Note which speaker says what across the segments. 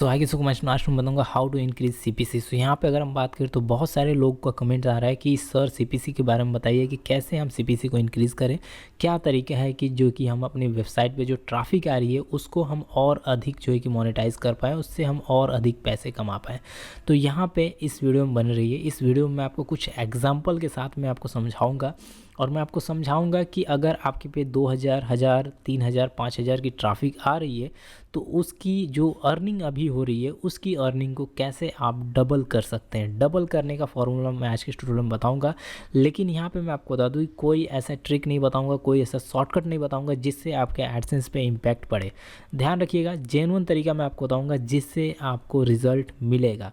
Speaker 1: तो आगे से मैं लास्ट में बताऊंगा हाउ टू इंक्रीज सीपीसी। सो यहाँ पे अगर हम बात करें तो बहुत सारे लोगों का कमेंट आ रहा है कि सर सीपीसी के बारे में बताइए कि कैसे हम सीपीसी को इंक्रीज़ करें, क्या तरीका है कि जो कि हम अपनी वेबसाइट पे जो ट्रैफिक आ रही है उसको हम और अधिक जो है कि मोनेटाइज कर पाएँ, उससे हम और अधिक पैसे कमा पाएँ। तो यहाँ पे इस वीडियो में बन रही है। इस वीडियो में मैं आपको कुछ एग्जाम्पल के साथ मैं आपको समझाऊँगा और मैं आपको समझाऊंगा कि अगर आपके पे 2000, 1000, 3000, 5000 की ट्रैफिक आ रही है तो उसकी जो अर्निंग अभी हो रही है उसकी अर्निंग को कैसे आप डबल कर सकते हैं। डबल करने का फॉर्मूला मैं आज के ट्यूटोरियल में बताऊंगा, लेकिन यहाँ पे मैं आपको बता दूँ कोई ऐसा ट्रिक नहीं बताऊंगा, कोई ऐसा शॉर्टकट नहीं बताऊंगा जिससे आपके एडसेंस पे इम्पैक्ट पड़े। ध्यान रखिएगा, जेन्युइन तरीका मैं आपको बताऊँगा जिससे आपको रिज़ल्ट मिलेगा।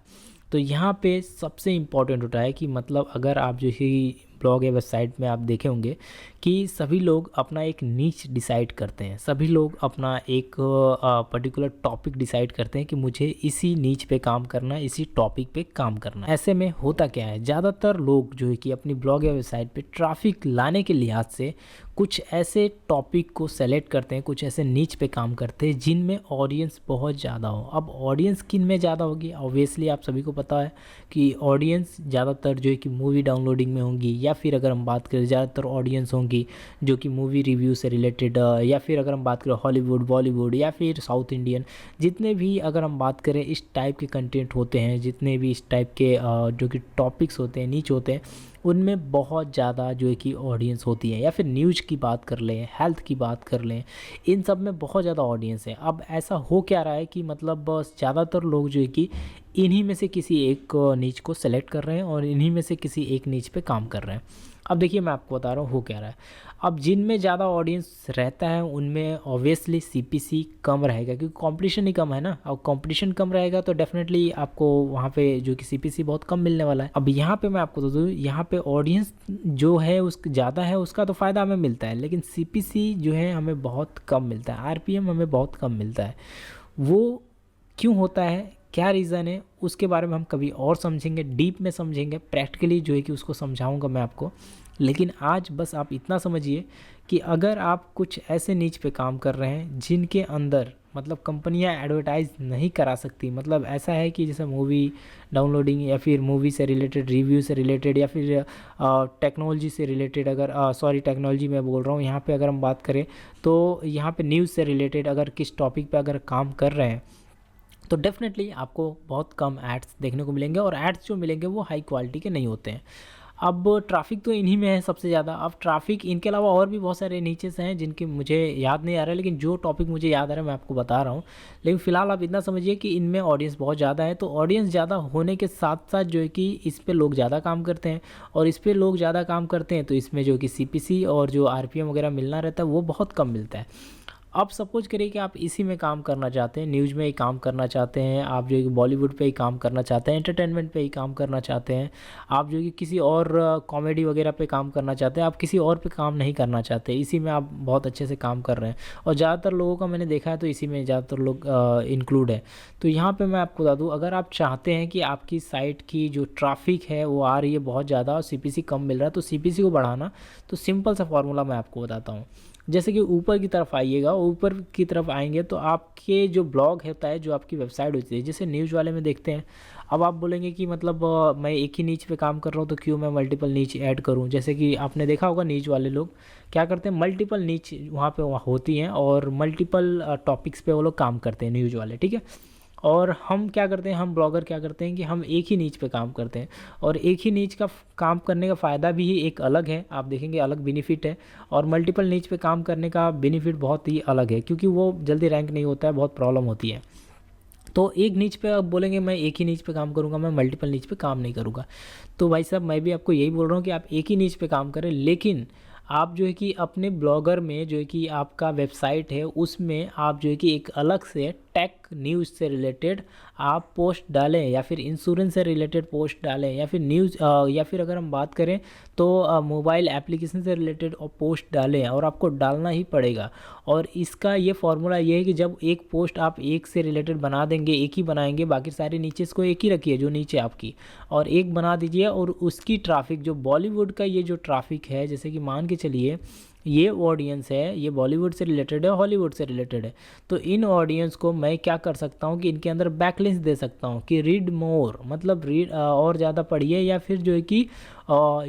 Speaker 1: तो यहाँ पे सबसे इम्पॉर्टेंट होता है कि मतलब अगर आप जो ही ब्लॉग या वेबसाइट में आप देखे होंगे कि सभी लोग अपना एक नीच डिसाइड करते हैं, सभी लोग अपना एक पर्टिकुलर टॉपिक डिसाइड करते हैं कि मुझे इसी नीच पे काम करना है, इसी टॉपिक पे काम करना है। ऐसे में होता क्या है, ज़्यादातर लोग जो है कि अपनी ब्लॉग या वेबसाइट पे ट्रैफिक लाने के लिहाज से कुछ ऐसे टॉपिक को सेलेक्ट करते हैं, कुछ ऐसे नीच पे काम करते हैं जिनमें ऑडियंस बहुत ज़्यादा हो। अब ऑडियंस किन में ज़्यादा होगी, ऑब्वियसली आप सभी को पता है कि ऑडियंस ज़्यादातर जो है कि मूवी डाउनलोडिंग में होंगी, या फिर अगर हम बात करें ज़्यादातर ऑडियंस होंगी जो कि मूवी रिव्यू से रिलेटेड, या फिर अगर हम बात करें हॉलीवुड, बॉलीवुड या फिर साउथ इंडियन, जितने भी अगर हम बात करें इस टाइप के कंटेंट होते हैं, जितने भी इस टाइप के जो कि टॉपिक्स होते हैं, नीच होते हैं, उनमें बहुत ज़्यादा जो है कि ऑडियंस होती है। या फिर न्यूज़ की बात कर लें, हेल्थ की बात कर लें, इन सब में बहुत ज़्यादा ऑडियंस है। अब ऐसा हो क्या रहा है कि मतलब ज़्यादातर लोग जो है कि इन्हीं में से किसी एक नीच को सेलेक्ट कर रहे हैं और इन्हीं में से किसी एक नीच पे काम कर रहे हैं। अब देखिए मैं आपको बता रहा हूँ हो क्या रहा है। अब जिनमें ज़्यादा ऑडियंस रहता है उनमें ऑब्वियसली सीपीसी कम रहेगा, क्योंकि कंपटीशन ही कम है ना। अब कंपटीशन कम रहेगा तो डेफिनेटली आपको वहाँ पे जो कि सीपीसी बहुत कम मिलने वाला है। अब यहाँ पे मैं आपको बता दूँ, यहाँ पे ऑडियंस जो है उस ज़्यादा है उसका तो फ़ायदा हमें मिलता है, लेकिन सीपीसी जो है हमें बहुत कम मिलता है, आरपीएम हमें बहुत कम मिलता है। वो क्यों होता है, क्या रीज़न है, उसके बारे में हम कभी और समझेंगे, डीप में समझेंगे, प्रैक्टिकली जो है कि उसको समझाऊंगा मैं आपको। लेकिन आज बस आप इतना समझिए कि अगर आप कुछ ऐसे नीच पे काम कर रहे हैं जिनके अंदर मतलब कंपनियां एडवर्टाइज नहीं करा सकती, मतलब ऐसा है कि जैसे मूवी डाउनलोडिंग या फिर मूवी से रिलेटेड, रिव्यू से रिलेटेड, या फिर टेक्नोलॉजी से रिलेटेड, अगर सॉरी टेक्नोलॉजी मैं बोल रहा हूँ यहाँ पे अगर हम बात करें तो यहाँ पे न्यूज़ से रिलेटेड अगर किस टॉपिक पे अगर काम कर रहे हैं तो डेफिनेटली आपको बहुत कम एड्स देखने को मिलेंगे, और एड्स जो मिलेंगे वो हाई क्वालिटी के नहीं होते हैं। अब ट्रैफिक तो इन्हीं में है सबसे ज़्यादा। अब ट्रैफिक इनके अलावा और भी बहुत सारे नीचेस हैं जिनके मुझे याद नहीं आ रहा है, लेकिन जो टॉपिक मुझे याद आ रहा है मैं आपको बता रहा हूँ। लेकिन फ़िलहाल आप इतना समझिए कि इनमें ऑडियंस बहुत ज़्यादा है, तो ऑडियंस ज़्यादा होने के साथ साथ जो है कि इस पर लोग ज़्यादा काम करते हैं, और इस पर लोग ज़्यादा काम करते हैं तो इसमें जो कि सीपीसी और जो आरपीएम वगैरह मिलना रहता है वो बहुत कम मिलता है। अब सपोज करिए कि आप इसी में काम करना चाहते हैं, न्यूज़ में ही काम करना चाहते हैं, आप जो है कि बॉलीवुड पे ही काम करना चाहते हैं, एंटरटेनमेंट पे ही काम करना चाहते हैं, आप जो है कि किसी और कॉमेडी वगैरह पे काम करना चाहते हैं, आप किसी और पे काम नहीं करना चाहते, इसी में आप बहुत अच्छे से काम कर रहे हैं, और ज़्यादातर लोगों का मैंने देखा है तो इसी में ज़्यादातर लोग इंक्लूड है। तो यहाँ पर मैं आपको बता दूँ, अगर आप चाहते हैं कि आपकी साइट की जो ट्रैफिक है वो आ रही है बहुत ज़्यादा और सीपीसी कम मिल रहा है, तो सीपीसी को बढ़ाना तो सिंपल सा फॉर्मूला मैं आपको बताता हूँ। जैसे कि ऊपर की तरफ आइएगा, ऊपर की तरफ आएंगे तो आपके जो ब्लॉग होता है, जो आपकी वेबसाइट होती है, जैसे न्यूज़ वाले में देखते हैं। अब आप बोलेंगे कि मतलब मैं एक ही नीच पे काम कर रहा हूँ तो क्यों मैं मल्टीपल नीच ऐड करूँ। जैसे कि आपने देखा होगा न्यूज़ वाले लोग क्या करते हैं, मल्टीपल नीच वहाँ पे होती हैं और मल्टीपल टॉपिक्स पे वो लोग काम करते हैं न्यूज़ वाले, ठीक है। और हम क्या करते हैं, हम ब्लॉगर क्या करते हैं कि हम एक ही नीच पे काम करते हैं, और एक ही नीच का काम करने का फ़ायदा भी एक अलग है, आप देखेंगे अलग बेनिफिट है, और मल्टीपल नीच पे काम करने का बेनिफिट बहुत ही अलग है, क्योंकि वो जल्दी रैंक नहीं होता है, बहुत प्रॉब्लम होती है। तो एक नीच पे आप बोलेंगे मैं एक ही नीच पे काम करूँगा, मैं मल्टीपल नीच पे काम नहीं करूँगा। तो भाई साहब मैं भी आपको यही बोल रहा हूँ कि आप एक ही नीच पे काम करें, लेकिन आप जो है कि अपने ब्लॉगर में जो है कि आपका वेबसाइट है उसमें आप जो है कि एक अलग से टेक न्यूज़ से रिलेटेड आप पोस्ट डालें, या फिर इंश्योरेंस से रिलेटेड पोस्ट डालें, या फिर न्यूज़ या फिर अगर हम बात करें तो मोबाइल एप्लीकेशन से रिलेटेड पोस्ट डालें, और आपको डालना ही पड़ेगा। और इसका ये फार्मूला ये है कि जब एक पोस्ट आप एक से रिलेटेड बना देंगे, एक ही बनाएंगे, बाकी सारे नीचे को एक ही रखिए जो नीचे आपकी, और एक बना दीजिए, और उसकी ट्रैफिक जो बॉलीवुड का ये जो ट्रैफिक है, जैसे कि मान के चलिए ये ऑडियंस है, ये बॉलीवुड से रिलेटेड है, हॉलीवुड से रिलेटेड है। तो इन ऑडियंस को मैं क्या कर सकता हूँ कि इनके अंदर बैकलिंक्स दे सकता हूँ कि रीड मोर, मतलब रीड और ज़्यादा पढ़िए, या फिर जो है कि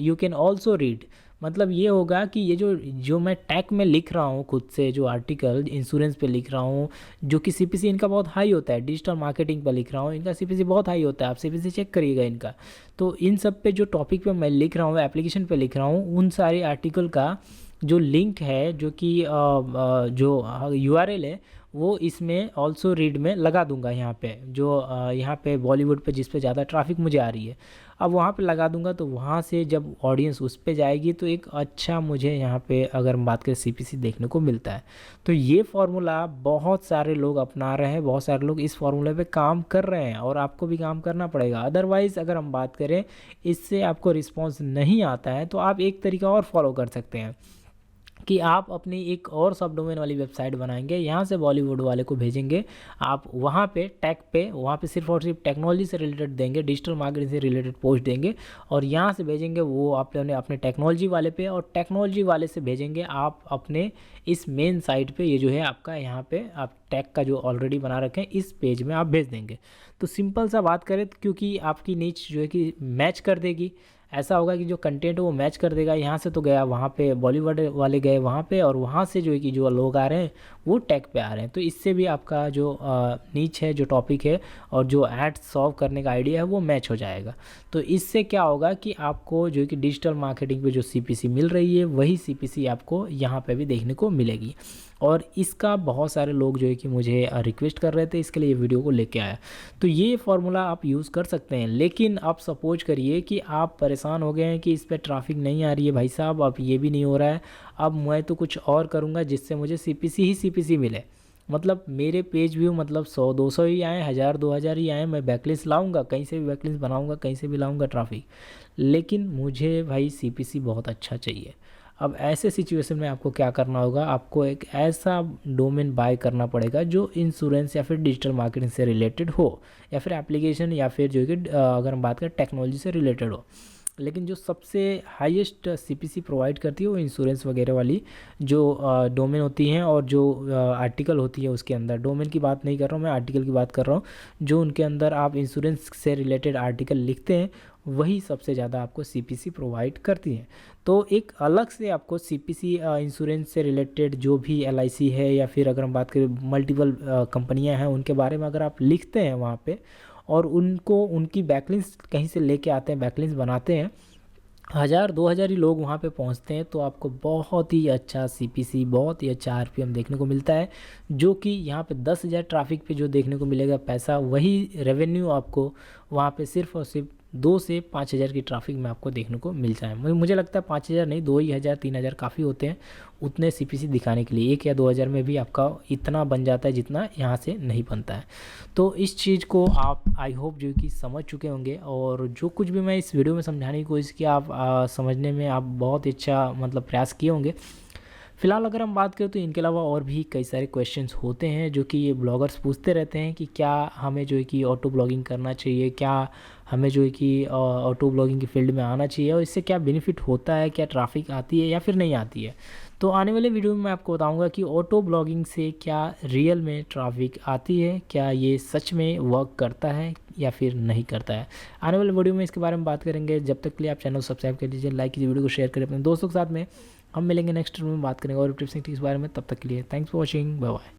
Speaker 1: यू कैन ऑल्सो रीड। मतलब ये होगा कि ये जो जो मैं टैग में लिख रहा हूँ खुद से, जो आर्टिकल इंश्योरेंस पे लिख रहा हूँ, जो कि सीपीसी इनका बहुत हाई होता है, डिजिटल मार्केटिंग पे लिख रहा हूँ, इनका सीपीसी बहुत हाई होता है, आप सीपीसी चेक करिएगा इनका। तो इन सब पे जो टॉपिक पे मैं लिख रहा हूँ, एप्लीकेशन पे लिख रहा हूँ, उन सारे आर्टिकल का जो लिंक है, जो कि जो यूआरएल है, वो इसमें ऑल्सो रीड में लगा दूंगा यहाँ पे, जो यहाँ पे बॉलीवुड पे जिस पे ज़्यादा ट्रैफिक मुझे आ रही है, अब वहाँ पे लगा दूंगा। तो वहाँ से जब ऑडियंस उस पे जाएगी तो एक अच्छा मुझे यहाँ पे अगर हम बात करें सीपीसी देखने को मिलता है। तो ये फार्मूला बहुत सारे लोग अपना रहे हैं, बहुत सारे लोग इस फार्मूले पे काम कर रहे हैं, और आपको भी काम करना पड़ेगा। अदरवाइज़ अगर हम बात करें इससे आपको रिस्पॉन्स नहीं आता है, तो आप एक तरीका और फॉलो कर सकते हैं कि आप अपनी एक और सब डोमेन वाली वेबसाइट बनाएंगे, यहाँ से बॉलीवुड वाले को भेजेंगे, आप वहाँ पे टैग पे, वहाँ पे सिर्फ और सिर्फ टेक्नोलॉजी से रिलेटेड देंगे, डिजिटल मार्केटिंग से रिलेटेड पोस्ट देंगे, और यहाँ से भेजेंगे वो आपने अपने टेक्नोलॉजी वाले पे, और टेक्नोलॉजी वाले से भेजेंगे आप अपने इस मेन साइट पे, ये जो है आपका यहाँ पे आप टैग का जो ऑलरेडी बना रखे हैं इस पेज में आप भेज देंगे। तो सिंपल सा बात करें, क्योंकि आपकी नीच जो है कि मैच कर देगी, ऐसा होगा कि जो कंटेंट है वो मैच कर देगा, यहाँ से तो गया वहाँ पे, बॉलीवुड वाले गए वहाँ पे, और वहाँ से जो है कि जो लोग आ रहे हैं वो टैग पे आ रहे हैं। तो इससे भी आपका जो नीच है, जो टॉपिक है, और जो एड सॉल्व करने का आइडिया है वो मैच हो जाएगा। तो इससे क्या होगा कि आपको जो है कि डिजिटल मार्केटिंग पे जो सीपीसी मिल रही है वही सीपीसी आपको यहाँ पे भी देखने को मिलेगी। और इसका बहुत सारे लोग जो है कि मुझे रिक्वेस्ट कर रहे थे, इसके लिए ये वीडियो को लेके आया। तो ये फार्मूला आप यूज़ कर सकते हैं। लेकिन आप सपोज करिए कि आप परेशान हो गए हैं कि इस पर ट्रैफिक नहीं आ रही है भाई साहब, अब ये भी नहीं हो रहा है, अब मैं तो कुछ और करूँगा जिससे मुझे सीपीसी ही सीपीसी मिले। मतलब मेरे पेज व्यू मतलब 100-200 ही आए, 1000-2000 ही आए, मैं बैकलिंक्स लाऊंगा, कहीं से भी बैकलिंक्स बनाऊंगा, कहीं से भी लाऊंगा ट्रैफिक, लेकिन मुझे भाई सीपीसी बहुत अच्छा चाहिए। अब ऐसे सिचुएशन में आपको क्या करना होगा, आपको एक ऐसा डोमेन बाय करना पड़ेगा जो इंश्योरेंस या फिर डिजिटल मार्केटिंग से रिलेटेड हो, या फिर एप्लीकेशन, या फिर जो कि अगर हम बात करें टेक्नोलॉजी से रिलेटेड हो। लेकिन जो सबसे हाईएस्ट सीपीसी प्रोवाइड करती है वो इंश्योरेंस वगैरह वाली जो डोमेन होती हैं, और जो आर्टिकल होती है उसके अंदर, डोमेन की बात नहीं कर रहा हूँ मैं, आर्टिकल की बात कर रहा हूँ, जो उनके अंदर आप इंश्योरेंस से रिलेटेड आर्टिकल लिखते हैं वही सबसे ज़्यादा आपको सीपीसी प्रोवाइड करती हैं। तो एक अलग से आपको सीपीसी इंश्योरेंस से रिलेटेड जो भी एलआईसी है, या फिर अगर हम बात करें मल्टीपल कंपनियां हैं उनके बारे में अगर आप लिखते हैं वहाँ पे, और उनको उनकी बैकलिंक्स कहीं से लेके आते हैं, बैकलिंक्स बनाते हैं, 1000-2000 ही लोग वहाँ पे पहुँचते हैं, तो आपको बहुत ही अच्छा सीपीसी, बहुत ही अच्छा आरपीएम देखने को मिलता है। जो कि यहाँ पे 10,000 ट्रैफिक पे जो देखने को मिलेगा पैसा, वही रेवेन्यू आपको वहाँ पे सिर्फ और सिर्फ 2 से 5,000 की ट्रैफिक में आपको देखने को मिल जाए। मुझे लगता है 5,000 नहीं, 2 ही हज़ार 3,000 काफ़ी होते हैं उतने सीपीसी दिखाने के लिए। 1 या 2,000 में भी आपका इतना बन जाता है जितना यहाँ से नहीं बनता है। तो इस चीज़ को आप आई होप जो कि समझ चुके होंगे, और जो कुछ भी मैं इस वीडियो में समझाने की कोशिश की, आप समझने में आप बहुत ही अच्छा मतलब प्रयास किए होंगे। फ़िलहाल अगर हम बात करें तो इनके अलावा और भी कई सारे क्वेश्चंस होते हैं जो कि ये ब्लॉगर्स पूछते रहते हैं कि क्या हमें जो है कि ऑटो ब्लॉगिंग करना चाहिए, क्या हमें जो है कि ऑटो ब्लॉगिंग की फील्ड में आना चाहिए, और इससे क्या बेनिफिट होता है, क्या ट्रैफिक आती है या फिर नहीं आती है। तो आने वाले वीडियो में मैं आपको बताऊंगा कि ऑटो ब्लॉगिंग से क्या रियल में ट्रैफिक आती है, क्या ये सच में वर्क करता है या फिर नहीं करता है। आने वाले वीडियो में इसके बारे में बात करेंगे। जब तक के लिए आप चैनल सब्सक्राइब कर लीजिए, लाइक कीजिए, वीडियो को शेयर करें अपने दोस्तों के साथ में। हम मिलेंगे नेक्स्ट वीडियो में, बात करेंगे और टिप्स एंड ट्रिक्स के बारे में। तब तक के लिए thanks for watching, bye bye.